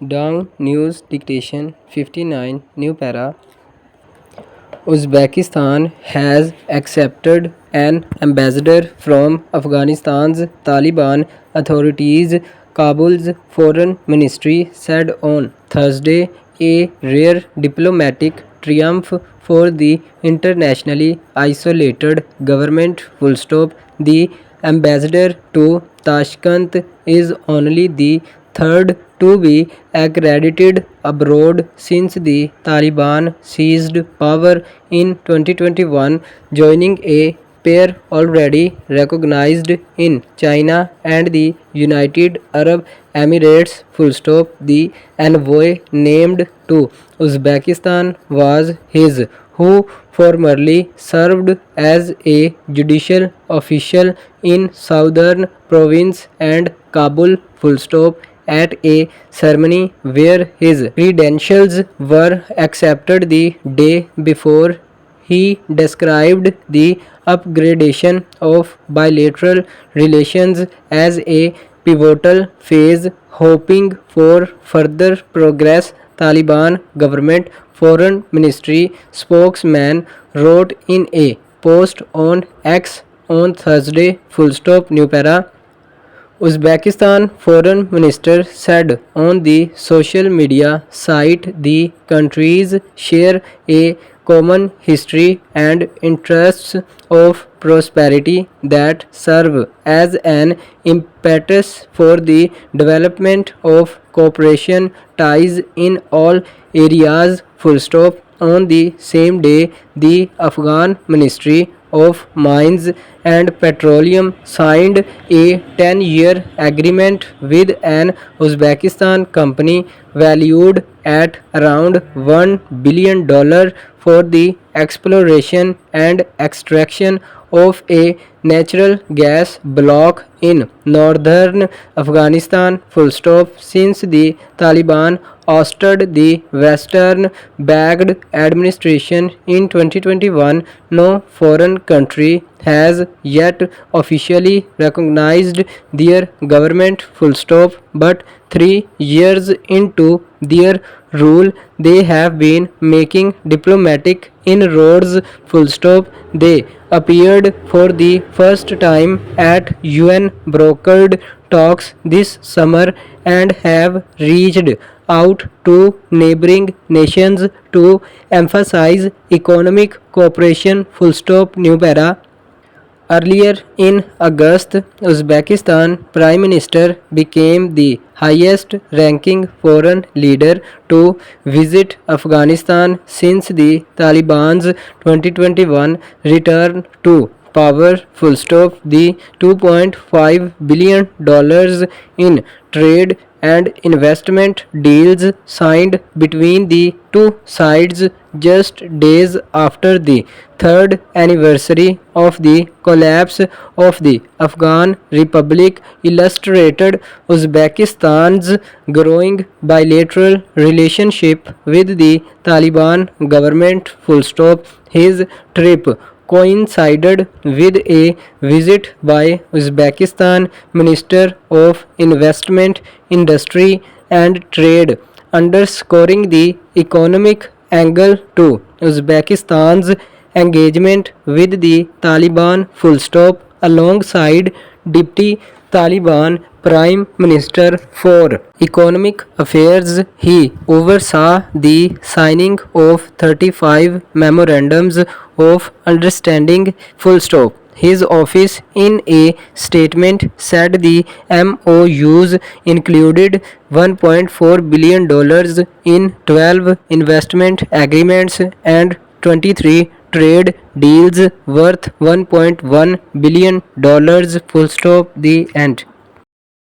Down News Dictation 59 New Para. Uzbekistan has accepted an ambassador from Afghanistan's Taliban authorities, Kabul's foreign ministry said on Thursday, a rare diplomatic triumph for the internationally isolated government. Full stop. The ambassador to Tashkent is only the third to be accredited abroad since the Taliban seized power in 2021, joining a pair already recognized in China and the United Arab Emirates. Full stop. The envoy named to Uzbekistan was his who formerly served as a judicial official in southern province and Kabul. Full stop. At a ceremony where his credentials were accepted the day before, he described the upgradation of bilateral relations as a pivotal phase, hoping for further progress. Taliban government foreign ministry spokesman wrote in a post on X on Thursday. Full stop. New para. Uzbekistan foreign minister said on the social media site the countries share a common history and interests of prosperity that serve as an impetus for the development of cooperation ties in all areas. Full stop. On the same day, the Afghan Ministry of Mines and Petroleum signed a 10-year agreement with an Uzbekistan company valued at around $1 billion for the exploration and extraction of a natural gas block in northern Afghanistan. Full stop. Since the Taliban ousted the Western backed administration in 2021, no foreign country has yet officially recognized their government. Full stop. But 3 years into their rule, they have been making diplomatic inroads. Full stop. They appeared for the first time at UN brokered talks this summer and have reached out to neighboring nations to emphasize economic cooperation. Full stop. New para. Earlier in August, Uzbekistan Prime Minister became the highest ranking foreign leader to visit Afghanistan since the Taliban's 2021 return to power. Full stop. The $2.5 billion in trade and investment deals signed between the two sides just days after the third anniversary of the collapse of the Afghan Republic illustrated Uzbekistan's growing bilateral relationship with the Taliban government. Full stop. His trip coincided with a visit by Uzbekistan Minister of Investment, Industry and Trade, underscoring the economic angle to Uzbekistan's engagement with the Taliban. Full stop. Alongside Deputy Taliban Prime Minister for Economic Affairs, he oversaw the signing of 35 memorandums of understanding. Full stop. His office in a statement said the MOUs included $1.4 billion in 12 investment agreements and 23 trade deals worth $1.1 billion. Full stop. The end.